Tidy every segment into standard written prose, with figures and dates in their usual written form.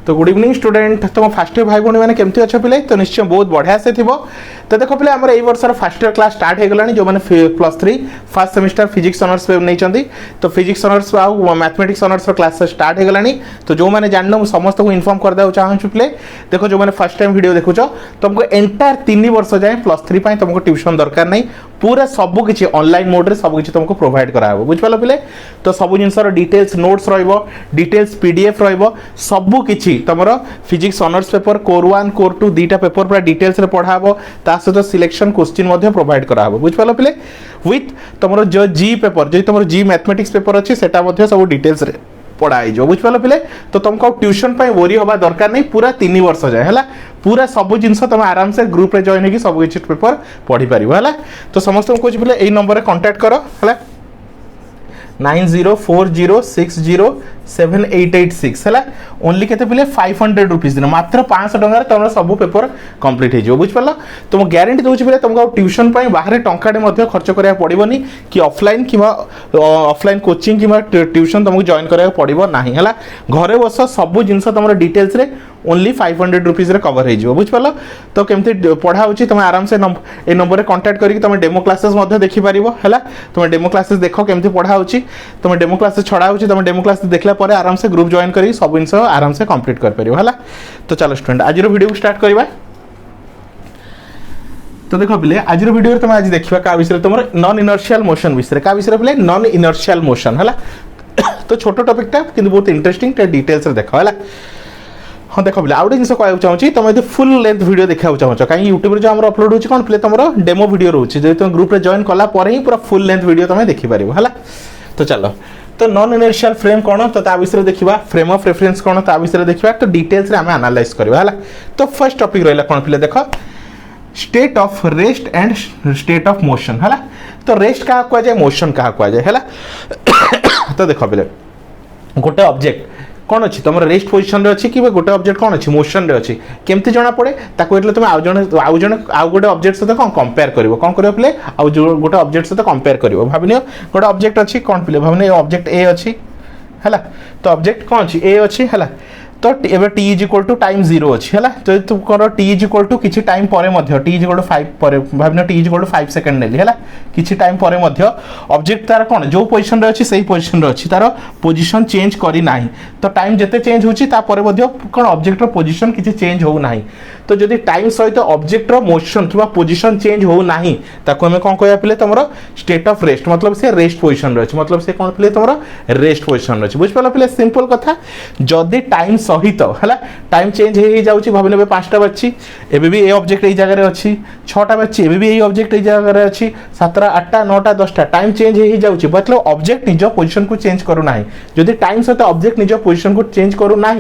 तो good evening student. तुम fast year भाई भौणी मैंने केमती अच्छे पिले तो निश्चय बहुत बढ़िया से थी। तो देखो पिले आमर वर्ष फास्ट इयर क्लास स्टार्ट हो गलानी जो मैंने +3 फर्स्ट सेमिस्टर फिजिक्स ऑनर्स नहीं तो फिजिक्स ऑनर्स आउ मैथमेटिक्स ऑनर्स क्लास स्टार्ट हो गलानी। तो जो मैंने जान मुझे समस्त को इनफॉर्म करदे चाहूँ पिले देखो जो मैंने फर्स्ट टाइम वीडियो देखुच तुमको एंटायर 3 वर्ष जाए +3 तुमको ट्यूशन दरकार नहीं पूरा सबू किसी ऑनलाइन मोड रे सबू किसी तुमको प्रोवाइड करा बुझिपाल पिले। तो सब जिनसर डिटेल्स नोट्स डिटेल्स पीडीएफ सबू किसी तुम physics honours paper core 1 core 2 दुईटा पेपर पूरा डिटेल्स रे पढ़ा ता सहित सिलेक्शन क्वेश्चन प्रोवाइड करा बुझिपाल पिले विथ तुम जो जी पेपर जो तुम जी मैथमेटिक्स पेपर अच्छी से सब डिटेल्स रे पढ़ाई बुझिपाल पिले। तो तुमको ट्यूशन वरी हवा दरकार नहीं पूरा 3 वर्ष जाए है पूरा सब जिन तुम आराम से ग्रुप रे जॉइन होगी सब किसी पेपर पढ़ी पार है। तो समस्त को कहे यही नंबर कांटेक्ट कर है 9040607886 है ओनली केते पिले 500 रुपीज दिन मात्र 500 टंका तुम सब पेपर कंप्लीट हो बुझिपाल। तुम ग्यारंटी दूसरी पिले तुमको ट्यूशन बाहर टंकाटे खर्च करा पड़ोनी कि ऑफलाइन कि ऑफलाइन कोचिंग कि ट्यूशन तुमको जॉइन करा पड़ो ना है घरे बस सब जिन तुम डिटेल्स रे ओनली 500 रुपीज रे कवर हो बुझिपाल। तो केमती पढ़ा होची तुम आराम से ए नंबर कांटेक्ट करके तुम डेमो क्लासेस देखि पारिबो है तुम डेमो क्लासेस देख केमती पढ़ा होची तुम डेमो क्लासेस छड़ा होची तुम डेमो क्लासेस देखला परे आराम से ग्रुप जॉइन करी सब जिन आराम से कंप्लीट कर पारिबो है। तो चलो स्टूडेंट आज वीडियो स्टार्ट करबा। तो देखो पिले आज वीडियो तुम आज देखा क्या विषय तुम नॉन इनर्शियल मोशन विषय क्या विषय पिले नॉन इनर्शियल मोशन है। तो छोट टॉपिकटा किंतु बहुत इंटरेस्टिंग डिटेल्स देखो है। हाँ देख पिले आउ जिन कहना चाहिए तुम यदि फुल लेंथ वीडियो देखा चाहो कहीं यूट्यूब जो अपलोड होती कौन पिले तुम डेमो वीडियो रोचे जो तुम ग्रुप रे जॉइन कला ही पूरा फुल लेंथ वीडियो तुम देखिपार है। तो चलो तो नॉन इनर्शियल फ्रेम कौन तो विषय देखा फ्रेम ऑफ रेफरेंस कौन तो विषय देखा तो डिटेल्स रे आम एनालाइज करवा है। तो फर्स्ट टॉपिक रहा कौन पिले देख state of rest and state of motion है। तो रेस्ट क्या कहुए मोशन क्या कहुए है। तो देख पिले गोटे ऑब्जेक्ट कौन अच्छी तुम रेस्ट पोजिशन रे अच्छी कि गोटे ऑब्जेक्ट कौन अच्छी मोशन रे अच्छी केमती जना पड़े ताको तुम आउ गोटे ऑब्जेक्ट सहित कौन कंपेयर कर कौन कर पिले आउ गोटे ऑब्जेक्ट सहित कंपेयर कर भाविन गोटे ऑब्जेक्ट अच्छी कौन पिले भाविन ऑब्जेक्ट ए अच्छी है। तो ऑब्जेक्ट कौन अच्छी ए अच्छी है। तो एबे t = टाइम 0 अच्छी है। तो तुम कर t = किछि टाइम परे मध्य t = 5 परे भाविन t = 5 सेकंड नेली है किछि टाइम परे मध्य ऑब्जेक्ट तार कोन जो पोजीशन रे अछि सेही पोजीशन रे अछि तार पोजीशन चेंज करी नाही। तो टाइम जते चेंज होछि ता परे मध्य कोन ऑब्जेक्ट रो पोजीशन किछि चेंज हो नाही। तो जदि टाइम सहित ऑब्जेक्ट रो मोशन किबा पोजीशन चेंज हो नाही ताको हमें कोन कहया पिले तमरो स्टेट ऑफ रेस्ट मतलब से रेस्ट पोजीशन रे अछि मतलब से कोन पिले तमरो रेस्ट पोजीशन रे अछि बुझ पालो पिले सिंपल कथा जदि टाइम सहित है टाइम चेंज हो जाऊँगी भाविने 5टा बाजी एबे भी ए ऑब्जेक्ट ये जगह अच्छी 6टा बाजी एबे भी ये ऑब्जेक्ट ये जगह अच्छी 7टा 8टा 9टा 10टा टाइम चेंज हो जाऊँगी मतलब ऑब्जेक्ट निज पोजीशन को चेंज करू ना जदि टाइम सहित ऑब्जेक्ट निज पोजीशन को चेंज करू ना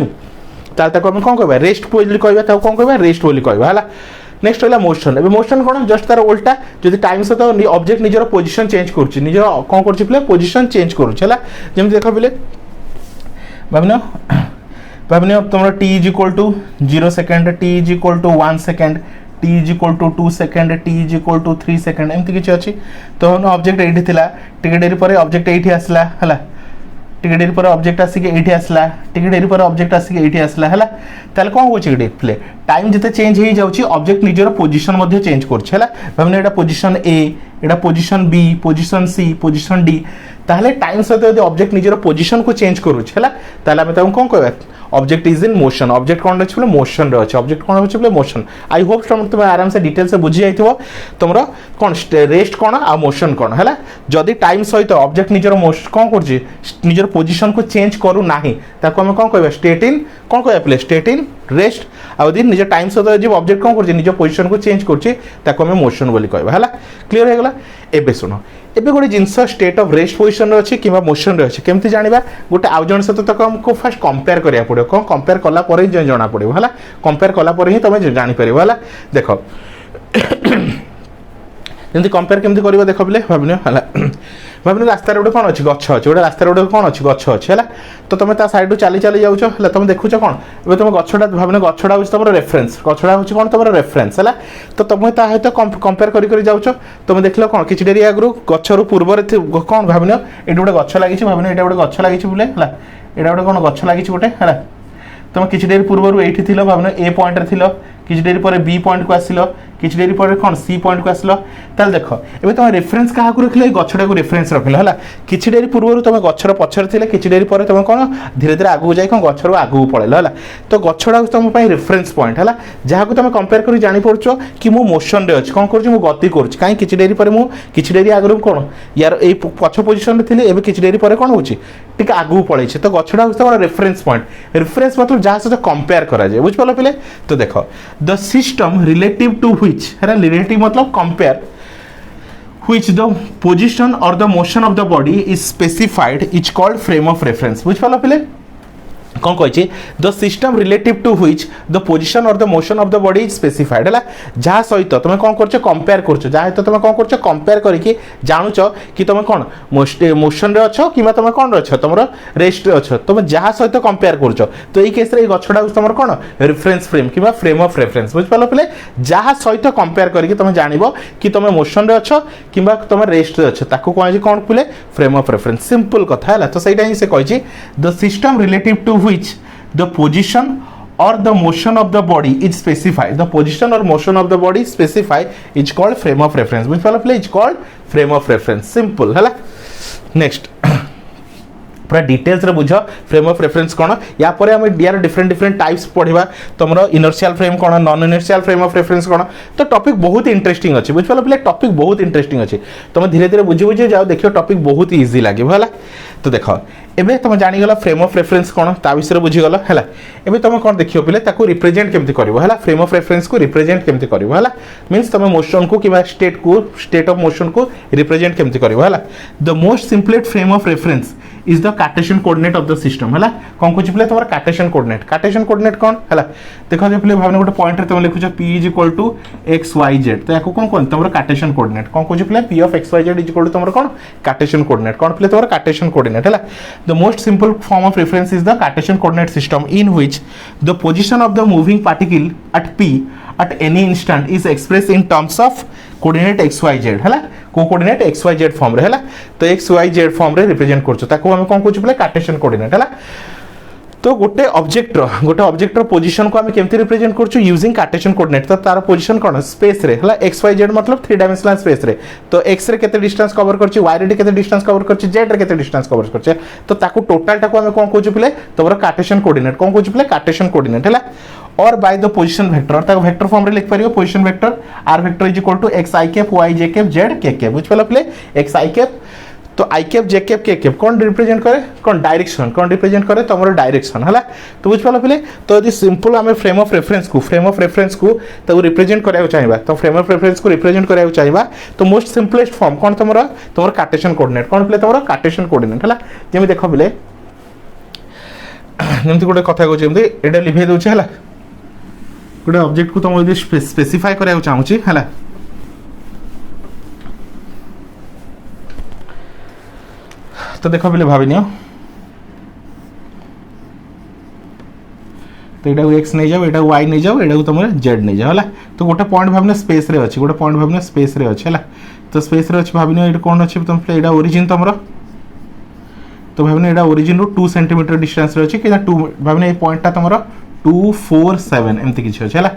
ताको हम कौन कहबा रेस्ट बोली कहबा कौन कहबा रेस्ट बोली कहबा है। नेक्स्ट है मोशन एबे मोशन कौन जस्ट तार उल्टा जदि टाइम सहित ऑब्जेक्ट निजर पोजीशन चेंज करुच्ची निज कौन कर पोजीशन चेंज करुच्ची है जमी देख पिले भाविन भाविन तुम t = 0 second t = 1 second t = 2 second t = 3 second एमती किसी अच्छी। तो ऑब्जेक्ट ये टिके डेरी पर ऑब्जेक्ट ये आसला है टिके डेरी पर ऑब्जेक्ट आसिक ये आसला टिके डेरी पर ऑब्जेक्ट आसिक ये आसला है ताले कौन हो प्ले टाइम जिते चेंज हो जाऊँगी ऑब्जेक्ट निजर पोजीशन चेंज कर भाविन एटा position A Etah position B position C position D ताहले टाइम सहित यदि ऑब्जेक्ट निजर पोजीशन को चेंज करुच्छे ताहले आमे ताको कौन कहबा object is in motion object कौन अच्छे मोशन रे अच्छे ऑब्जेक्ट कौन अच्छे मोशन। आई होप तुम आराम से डिटेल से बुझी जाइथिबो तुम कौन रेस्ट कौन आ मोशन कौन है। जदि टाइम सहित ऑब्जेक्ट निजर कौन कर निजर पोजीशन को चेंज करू नाही ताको हम कौन कहबा स्टेट इन कौन कहबा प्ले स्टेट इन रेस्ट आ यदि निज टाइम सहित जो ऑब्जेक्ट कौन कर निज पोजीशन को चेंज करछि ताको हम मोशन बोली कहबा है। क्लियर हो गला एबे सुनो एबे गोटे जिनस स्टेट ऑफ रेस्ट पोजीशन रे अछि किबा मोशन रे अछि केमती जानिबा गोटे आउ जण सहित तक हमको फर्स्ट कंपेयर करिया पड़ो कौन कंपेयर कला पर ही जाना पड़ो है कंपेयर कला पर ही तुम जानी पारिबो है। देखो जल्दी कंपेयर केमती करबा देखो बिले भाबिनो है भाविन रास्ता गोटे कौन अच्छी गछ अच्छे गोटे रास्ता गोटे कौन अच्छी गछ अच्छे है तो तुम साइड चली चली जाऊँ है तुम देखुच कौन ए तुम गछटा भाविन गछटा हूँ तुम रेफरेन्स गछटा हूँ कौन तुम रेफरेन्स है तो तुम सहित कंपेयर कर जाऊँ तुम देख लो कौन किसी डेरी आगु गचर पूर्व कौन भाविन ये गोटे गछ लगी भाविन ये गोटे गछ लगी बोले है ये गोटे कौन गछ लगी गोटे है तुम किसी डेरी पूर्व ये भावन ए पॉइंट रे किसी डेरी पर बी पॉइंट को आसिल किसी डेरी पर कौन सी पॉइंट को आसिल ताल देख ए तुम रेफरेन्स क्या रखिल गछटा को रेफरेन्स रखिल है किसी डेरी पूर्व तुम गछर पछर थे किसी डेरी पर तुम कौन धीरे धीरे आगू जाए गछर आगू पड़ेल है तो गछटा तुम रेफरेन्स पॉइंट है जहाँ तुम कंपेयर कर जापर कि मु मोशन रे अच्छी कौन कर गति कर कहीं किसी डेरी पर किसी डेरी आगु कौन यार ये पछ पोजिशन थे ए किसी डेरी पर कौन होती आगू पड़े तो गछटा हूँ रेफरेन्स पॉइंट रेफरेन्स मतलब जहाँ सहित कंपेयर कराए बुझिपाल पे तो देख the system relative to which है रिलेटिव मतलब compare which the position or the motion of the body is specified is called frame of reference बुझिपाल पे कौन कही the system relative to which the position और the motion of the body is specified है जहाँ सहित तुम कौन कर कंपेयर कर जहाँ तुम कौन कर कंपेयर करके जानूच कि तुम कौन मोशन रे अच्छ कि तुम कौन अच्छ तुम रेस्ट अच्छ तुम जहाँ सहित कंपेयर कर तो ये केस गछटा तुम कौन रेफरेन्स फ्रेम कि फ्रेम ऑफ रेफरेन्स बुझिपाल पे जहाँ सहित कंपेयर करके तुम जान कि तुम मोशन रे अच्छ कि तुम रेस्ट रे अच्छ ताको कौन पे फ्रेम ऑफ रेफरेन्स सिंपल कथा है तो सहीटा ही से कही the system relative to which the position or the motion of the body is specified the position or motion of the body is specified is called frame of reference which follow is called frame of reference simple है next पूरा details रे बुझ frame of reference कौन या पर हम यार different different types पढ़ा तुम इनर्शियल फ्रेम कौन non inertial frame of reference कौन तो टॉपिक बहुत इंटरेस्टिंग अच्छे बुझिपाल पे टॉपिक बहुत इंटरेस्टिंग अच्छे तुम धीरे धीरे बुझी बुझी जाओ देखियो टॉपिक बहुत इजी लगे है तो देख एबे तुम जानीगल फ्रेम ऑफ रेफरेंस कौन ता विषय बुझीगल है एबे तुम कौन देखियो पिले ताको रिप्रेजेंट केमती करिवो है फ्रेम ऑफ रेफरेंस को रिप्रेजेंट केमती करिवो है मींस तुम मोशन को कि स्टेट ऑफ मोशन को रिप्रेजेंट केमती करिवो है the most simplest frame of reference is the Cartesian coordinate of the system है कौन कुछ पिले तुम कार्टेशियन कोऑर्डिनेट कौन है देखो जे पिले भावने गोटे पॉइंट रे तुम लिखुछ p is equal to x y z तो याको कौन कौन तुम कार्टेशियन कोऑर्डिनेट कौन कुछ पिले p of x y z is equal to तुम कौन कार्टेशियन कोऑर्डिनेट कौन पिले तुम कार्टेशियन कोऑर्डिनेट है the most simple form of reference is the Cartesian coordinate system in which the position of the moving particle at p at any instant is expressed in terms of coordinate xyz है को coordinate xyz form रे है तो xyz form रे represent करछो ताको हम कोन कहू पले कार्टेशियन कोऑर्डिनेट है तो गोटे ऑब्जेक्ट पोजीशन को हम केमती रिप्रेजेंट करछु यूजिंग कार्टेशियन कोऑर्डिनेट तो तार पोजीशन कोन स्पेस रे हला xyz मतलब 3 डायमेंशनल स्पेस रे तो x रे केते डिस्टेंस कवर करछि y रे केते डिस्टेंस कवर करछि z रे केते डिस्टेंस कवर करछि तो ताको टोटल टाको हम कोन कहू पले तोर कार्टेशियन कोऑर्डिनेट कोन कहू पले कार्टेशियन कोऑर्डिनेट हला और बाय द पोजीशन वेक्टर ताको वेक्टर फॉर्म रे लिख परियो position vector r vector is equal to x i cap y j cap z k cap बुझ पले पले x i कैप तो I cap J cap K cap कौन represent करे कौन डायरेक्शन कौन रिप्रेजेंट करे तुम डायरेक्शन है तो बुझ पाल पे तो यदि सिंपल आम फ्रेम ऑफ रेफरेंस को तो रिप्रेजेंट करा चाहिए तो फ्रेम ऑफ रेफरेंस को रिप्रेजेंट करा चाहिए तो मोस्ट सिंपलेस्ट फॉर्म कौन तुम कार्टेशियन कोऑर्डिनेट कौन पे तुम कार्टेशियन कोऑर्डिनेट है जमी देख पे जमी गोटे कथा कहूँ एटा लिभे दूचे है गोटे ऑब्जेक्ट को तुम स्पेसिफाई करा चाहूँगी है तो देखो पहले भावी नियो तो एटा x नहीं जाओ एटा y नहीं जाओ एटा तुम z नहीं जाओ है तो गोटे पॉइंट भावने स्पेस रे अछि गोटे पॉइंट भावने स्पेस रे अछि है तो स्पेस रे अछि भावी नियो एटा कोन अछि तुम एटा ओरिजिन तुमरो तो भावने एटा ओरिजिन रो 2 सेंटीमीटर डिस्टेंस रे अछि कि 2 भावने ए पॉइंटटा तुमरो 247 एमती किछि अछि है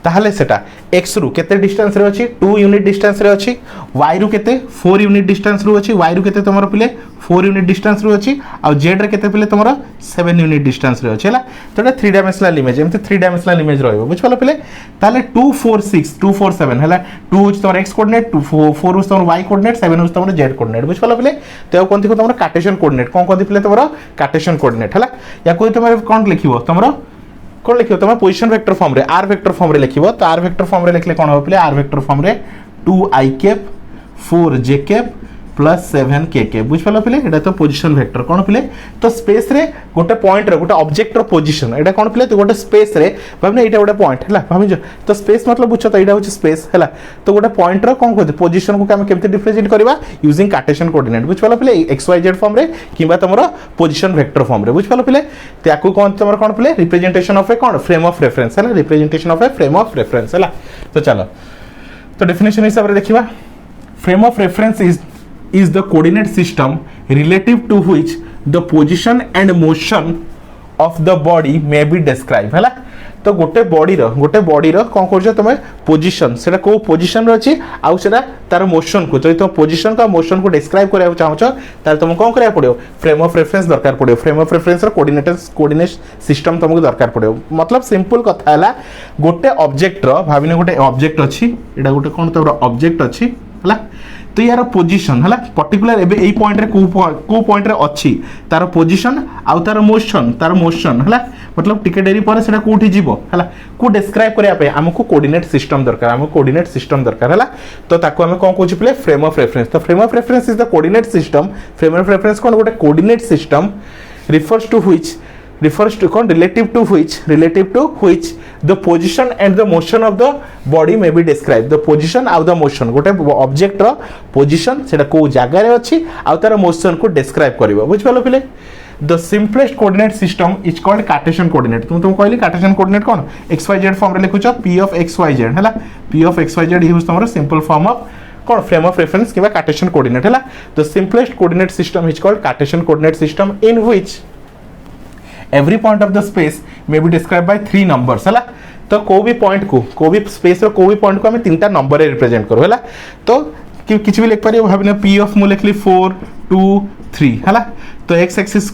ताहले सेटा x रु केते डिस्टेंस रे अछि 2 यूनिट डिस्टेंस रे अछि y रु केते 4 यूनिट डिस्टेंस रु अछि y रु केते तुमरो पिले 4 यूनिट डिस्टेंस रु अछि आ z रे केते पिले तुमरो 7 यूनिट डिस्टेंस रे अछि है तो एटा 3 डायमेंशनल इमेज एमती 3 डायमेंशनल इमेज रहइबो बुझ पालो पिले ताहले 246 247 है 2 उच तुमरो x कोऑर्डिनेट 4 उच तुमरो y कोऑर्डिनेट 7 उच तुमरो z कोऑर्डिनेट बुझ पालो पिले तो कोन देखो तुमरो कार्टेशियन कोऑर्डिनेट कोन कोन पिले तुमरो कार्टेशियन कोऑर्डिनेट है या कोइ तुमरो कोन लिखिबो तुमरो कौन लिखियो तुम पोजीशन वेक्टर फॉर्म रे r वेक्टर फॉर्म रे लिखिबो तो r वेक्टर फॉर्म रे लिखले कोन हो पले r वेक्टर फॉर्म रे 2i cap 4j cap plus 7k cap बुझ पालो पले एटा तो पोजीशन वेक्टर कोन पले तो स्पेस रे गोटे पॉइंट रे गोटे ऑब्जेक्ट रो पोजीशन एटा कोन पले तो गोटे स्पेस रे भाबने एटा गोटे पॉइंट हला भाबि तो स्पेस मतलब बुझ तो एटा होची स्पेस हला तो गोटे पॉइंट रो कोन कहते पोजीशन को हम केमते रिप्रेजेंट करबा यूजिंग कार्टेशियन कोऑर्डिनेट बुझ पालो पले xyz फॉर्म रे किबा तमरो पोजीशन वेक्टर फॉर्म रे बुझ पालो पले त्याकू कोन तमरो कोन पले रिप्रेजेंटेशन ऑफ ए कोन फ्रेम ऑफ रेफरेंस हला representation of a frame of reference हला तो चलो तो डेफिनेशन हिसाब रे देखिबा frame of reference is the coordinate system relative to which the position and motion of the body may be describe है तो गोटे बॉडी कौन कर तुम पोजिशन से को पोजिशन अच्छी आउ सेटा तार मोशन को जो तुम पोजिशन को मोशन को डिस्क्राइब करने चाहो तुम कौन करा पड़ो फ्रेम ऑफ रेफरेंस दरकार पड़ो frame of reference coordinate system तुमको दरकार पड़ो मतलब सिंपल कथा है गोटे ऑब्जेक्ट भाविने गोटे ऑब्जेक्ट अच्छी एटा गोटे कौन तो ऑब्जेक्ट अच्छी है तो यार पोजिशन है पर्टिकुलर एबे एई पॉइंट रे को पॉइंट रे अच्छी तार पोजिशन आउ तार मोशन है मतलब टिके डेरी पर सेटा कोठी जीवो है को डिस्क्राइब करिया पे हमको कोऑर्डिनेट सिस्टम दरकार हमको कोऑर्डिनेट सिस्टम दरकार है तो ताको हम कोन कहू छिले फ्रेम ऑफ रेफरेंस तो frame of reference is the coordinate system frame of reference कोन गोटे coordinate system refers to relative to which the position and the motion of the body may be described the position and the motion गोटे object रो position सेटा को जगह रे अछि आ तार motion को डिस्क्राइब करबो बुझ पालो पिले the simplest coordinate system is called Cartesian coordinate तुम कहली Cartesian coordinate कोन xyz फॉर्म रे लिखुछ p of xyz हैला p of xyz यूज तमरो सिंपल फॉर्म ऑफ कौन फ्रेम ऑफ रेफरेंस किबा Cartesian coordinate हैला the simplest coordinate system is called Cartesian coordinate system in which every point of the space may be described by 3 numbers है तो को भी point को भी स्पेस रो को भी पॉइंट को हम तीनटा नंबर रे रिप्रेजेंट करू है तो किछ भी लिख पारियो भाबने p ऑफ मु लिखली 4 2 3 है तो x एक्सिस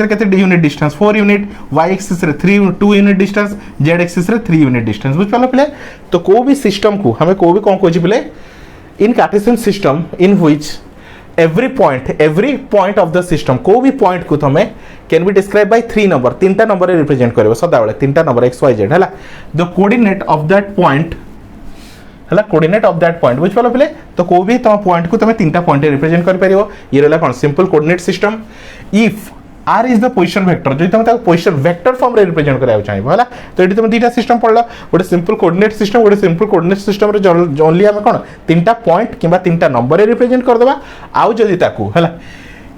रे केते unit distance 4 unit y axis रे 3 2 यूनिट डिस्टेंस z एक्सिस रे 3 यूनिट डिस्टेंस बुझ पालो प्ले तो को भी सिस्टम को हमें को भी कोन कहै छी play in Cartesian system in which every point of the system को भी पॉइंट को तमे can be describe by 3 number तीनटा नंबर रे रिप्रेजेंट करबो सदा बेले तीनटा नंबर x y z हैला the coordinate of that point हैला कोऑर्डिनेट ऑफ दैट पॉइंट बुझ पालो पले तो को भी तम पॉइंट को तमे तीनटा पॉइंट रे रिप्रेजेंट कर परियो ये रहला कोन simple coordinate system if r is the position vector जो तुम पोजीशन वेक्टर फॉर्म रे रिप्रेजेंट कराय चाहिबो हैला तो एटी तुम दीटा सिस्टम पढलो गोटे सिंपल कोऑर्डिनेट सिस्टम रे ओनली हम कोन तीनटा पॉइंट किबा तीनटा नंबर रे रिप्रेजेंट कर देबा आउ जदी ताकू हैला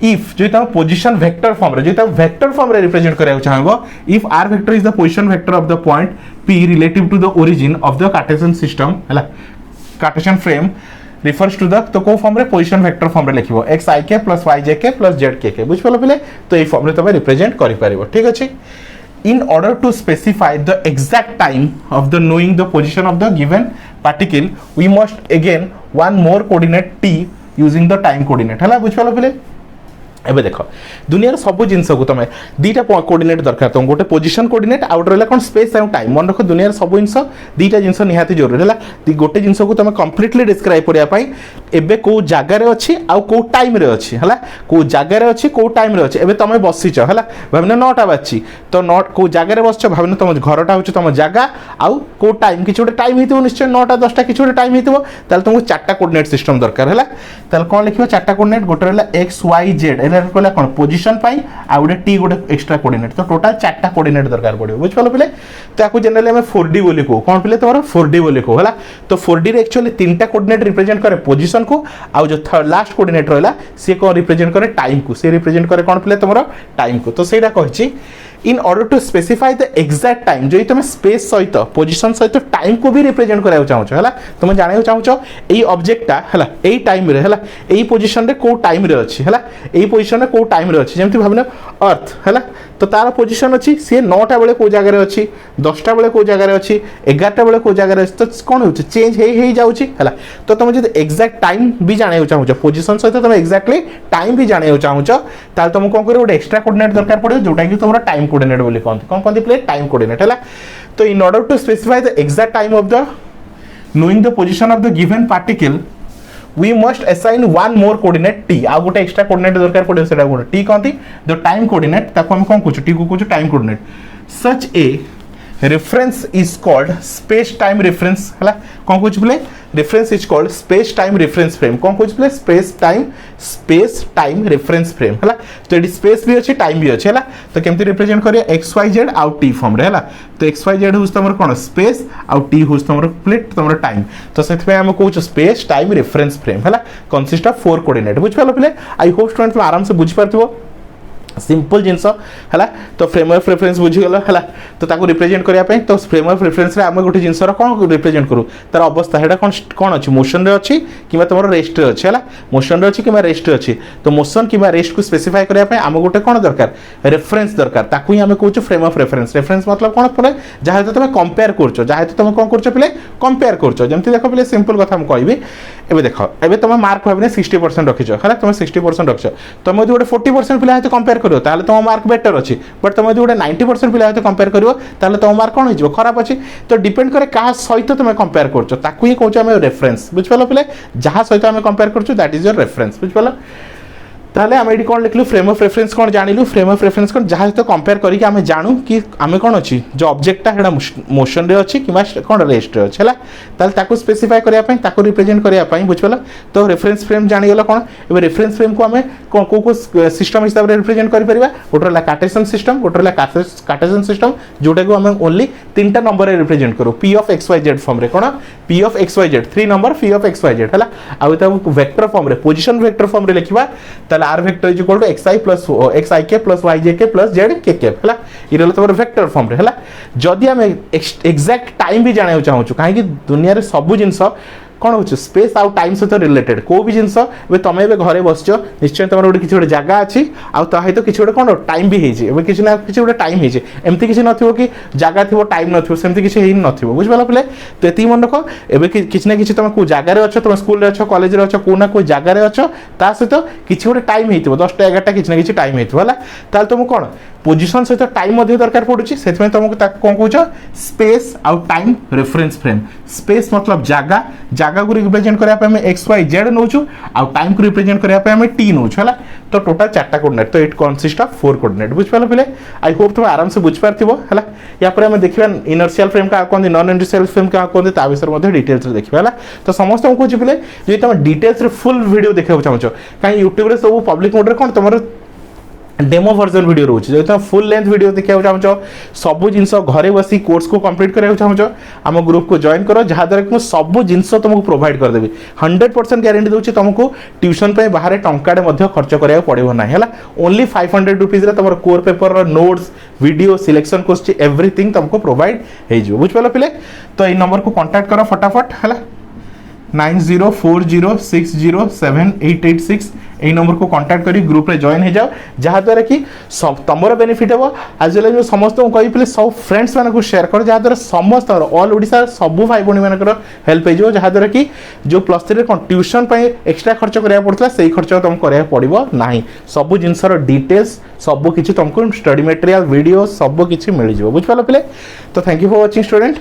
इफ जो तुम पोजीशन वेक्टर फॉर्म रे जो तुम वेक्टर फॉर्म रे रिप्रेजेंट कराय चाहिबो if r vector is the position vector of the point p relative to the origin of the Cartesian system हैला Cartesian frame refers to the तो को फॉर्म रे पोजीशन वेक्टर फॉर्म रे लिखिबो xik + yjk + zkk बुझ पालो पिले तो ए form रे तबे रिप्रेजेंट करि परिबो ठीक अछि in order to specify the exact time of the knowing the position of the given particle we must again one more coordinate t using the time coordinate हला बुझ पालो पिले एबे देखो दुनिया सब जिनस को तुम दीटा कोऑर्डिनेट दरकार तुम गोटे पोजीशन कोऑर्डिनेट आउट रहला कोन स्पेस एंड टाइम मन रखो दुनिया सब जिनस दीटा जिनस निहाती जरूरी है गोटे जिनस को तुम कंप्लीटली डिस्क्राइब करिया पई एबे को जागा रे अछि आ को टाइम रे अछि हला को जागा रे अछि को टाइम रे अछि एबे तुम बसिछ हला भाबने 9टा बाची तो नॉट को जागा रे बसछ भाबने तुम घरटा होछ तुम जागा आ को टाइम किछ गोटे टाइम हितबो निश्चय 9टा 10टा किछ गोटे टाइम हितबो ताल तुमको चारटा कोऑर्डिनेट सिस्टम दरकार हला ताल कोन लिखियो चारटा कोऑर्डिनेट गोटे रहला x y z कहला कोन पोजीशन पाई आ गोटे टी गोटे एक्स्ट्रा कोऑर्डिनेट तो टोटल चारटा कोऑर्डिनेट दरकार पड़ियो बुझ पालो पिले तो आकु जनरली हम 4D बोली को कोन पिले तोर 4D बोली को हला तो 4D रे एक्चुअली तीनटा कोऑर्डिनेट रिप्रेजेंट करे पोजीशन को आ जो लास्ट कोऑर्डिनेट रहला से को रिप्रेजेंट करे टाइम को से रिप्रेजेंट करे कोन पिले तोर टाइम को तो सेटा कहछि in order to specify the exact time जो तुम स्पेस सहित पोजीशन सहित टाइम को भी रिप्रेजेंट कराय चाहछो हला तुम जाने चाहछो एई ऑब्जेक्टटा हला एई टाइम रे हला एई पोजीशन रे को टाइम रे अछि हला एई पोजीशन रे को टाइम रे अछि जेमति भाबने अर्थ हला तो तार पोजीशन अछि से 9टा बेले को जगह रे अछि 10टा बेले को जगह रे अछि 11टा बेले को जगह रे अछि तो कोन होछि चेंज हे जाउछि हला तो तुम जदि एग्जैक्ट टाइम भी जाने चाहछो पोजीशन सहित तुम एग्जैक्टली टाइम भी जाने चाहछो ताल तुम कोन करे गोटे एक्स्ट्रा कोऑर्डिनेट दरकार पड़े जोटा कि तुमरा टाइम कोऑर्डिनेट बोली कौन प्ले टाइम कोऑर्डिनेट है तो in order to specify the exact time of the knowing the position of the given particle we must assign one more coordinate t आ गोटे एक्स्ट्रा कोऑर्डिनेट दरकार पड़े सेटा गोटे t कहंती द टाइम कोऑर्डिनेट ताको हम कोन कहू t को कहू time coordinate such A reference is called space time reference हला कोन कहू play reference is called space time reference frame कोन कहू play space time reference frame हला तो एडी स्पेस भी अछि टाइम भी अछि हला तो केमति रिप्रेजेंट करिया x y z out t form रे हला तो x y z होस तमर कोन स्पेस आउट t होस तमर प्लेट तमर टाइम तो सेथ पे हम कहू space time reference frame हला कंसिस्ट ऑफ 4 कोऑर्डिनेट बुझ पालो प्ले आई होप स्टूडेंट तुम आराम से बुझ पारथिबो सिंपल जिनस है तो फ्रेम ऑफ रेफरेंस बुझीगल है तो ताको रिप्रेजेंट करने तो फ्रेम ऑफ रेफरेंस रे आम गोटे जिनसर कौन रिप्रेजेंट करूँ तार अवस्था है कौन कौन अच्छी मोशन रे अच्छी कि तुम रेस्ट रे अच्छी है मोशन रे अच्छी कि रेस्ट रे अच्छी तो मोशन कि रेस्ट को स्पेसिफाई करने आम गोटे कौन दरकार रेफरेंस दरकार ताकू ही आम कहूँ फ्रेम ऑफ रेफरेंस रेफरेंस मतलब कौन पे जहाँ तुम कंपेयर कर जहाँ तुम कौन कर पे कंपेयर कर देख पे सिंपल कथा मुझे कहबी एवं देख ए तुम मार्क भाव 60% रखीच है तुम 60% रखिच तुम जो गोटे 40% पिला कंपेयर कर तुम मार्क बेटर अच्छी बट तुम जो 90% पिला कंपेयर कर तुम मार्क कौन हो खराब अच्छी तो डिपेंड करे क्या सहित तुम कंपेयर कर ही कौन रेफरेंस बुझिपाल पे जहाँ सहित आम कंपेयर कर दैट इज योर रेफरेंस बुझिपाल ताहले आम ये कौन लिखलु फ्रेम ऑफ रेफरेंस कौन जानिलु फ्रेम ऑफ रेफरेंस कौन जहाँ सहित कंपेयर करके आम जानू कि आम कौन अच्छी जो ऑब्जेक्टा है मोशन रे अच्छी कि कौन रेस्ट रे अच्छी है ताहले ताको स्पेसिफाई करने ताको रिप्रेजेंट करने बुझिपाल तो रेफरेंस फ्रेम जानीगला कौन ए रेफरेंस फ्रेम को आम को सिस्टम हिसाब से रिप्रेजेंट कर गोटे रहा कार्टेशियन सिस्टम गोटे रहा कार्टेशियन सिस्टम जोटा को आम ओनली 3टा नंबर रे रिप्रेजेंट करूँ P of X Y Z form रे कौन P of X Y Z 3 number P of X Y Z है आउ वेक्टर फॉर्म रे पोजिशन वेक्टर फॉर्म रे लिखा R vector is equal to xi plus xik plus yjk plus zkk है ये तुम वेक्टर फॉर्म रे है जदि आम एक्जाक्ट टाइम भी जाना चाहूँ कहीं दुनिया रे सब जिनस कौन हो स्पेस आउ टाइम सहित रिलेटेड को भी जिनस तुम ए घरे बसच निश्चय तुम गोटे किसी गोटे जगह अच्छी आउ तो किसी गोटे कौन टाइम भी होती किसी ना किसी गोटे टाइम होमती किसी नथिबो कि जगह थी टाइम नथिबो सेमती किसी नथिबो बुझिपाल पे तो ये मन रख एवं किसी ना किसी तुम को जगार अच्छ तुम स्कूल अच्छ कॉलेज अच्छ को ना कोई जगार अच्छ ता सहित किसी गोटे टाइम हो 10टा 11टा किसी ना किसी टाइम हो तुम कौन पोजिशन सहित टाइम दरकार पड़ुची से तुमको कौन कौच स्पेस आउ टाइम रेफरेंस फ्रेम स्पेस मतलब जगह जगह को रिप्रेजेंट करने एक्स वाई जेड नौ आउ टाइम को रिप्रेजेंट करने टी नौ है तो टोटाल 4टा कोऑर्डिनेट तो इट कनसिस्ट ऑफ 4 कोऑर्डिनेट बुझिपाल पे आई होप तुम आराम से बुझिपार है या पर आम देखा इनर्शियल फ्रेम क्या कहते नॉन इनर्शियल फ्रेम क्या कहते विषय डिटेल्स देखा है तो समस्त कौन पे जो तुम डिटेल्स फुल वीडियो देखा चाहो कहीं यूट्यूब सब पब्लिक मोड कौन तुम डेमो वर्जन वीडियो रोचे जो तुम फुल लेंथ वीडियो देखा चाहो सब जिनस घरे बसी कोर्स को कंप्लीट करा चाहो आम ग्रुप को जॉइन करो जहाँद्वारा कि सब जिनस तुमको प्रोवाइड करदेवी 100% ग्यारंटी दूसरी तुमको ट्यूशन पे बाहर टंकाटे खर्च करा पड़ो ना है ओनली 500 रुपीज तुम core paper notes video selection question everything तुमको प्रोवाइड हो बुझिपाल पे तो ये नंबर को कांटेक्ट करो फटाफट है 9040607886 यही नंबर को कांटेक्ट करी ग्रुप रे जॉइन हो जाओ जहाँद्वारा कि सब तुमर बेनिफिट हम आज जो समस्त कही सब फ्रेंड्स मान को शेयर कर जहाँद्वारा समस्त ऑल ओडिशा सब भाई भौणी मान हेल्प हो जहाँद्वारा कि जो +3 कौन ट्यूशन एक्सट्रा खर्च करा पड़ता से खर्च तुम करा पड़ो ना सब जिनसर डिटेल्स सब किसी तुमको स्टडी मटेरियल वीडियो सब किसी मिल जाए बुझिपाल पे तो thank you for watching student.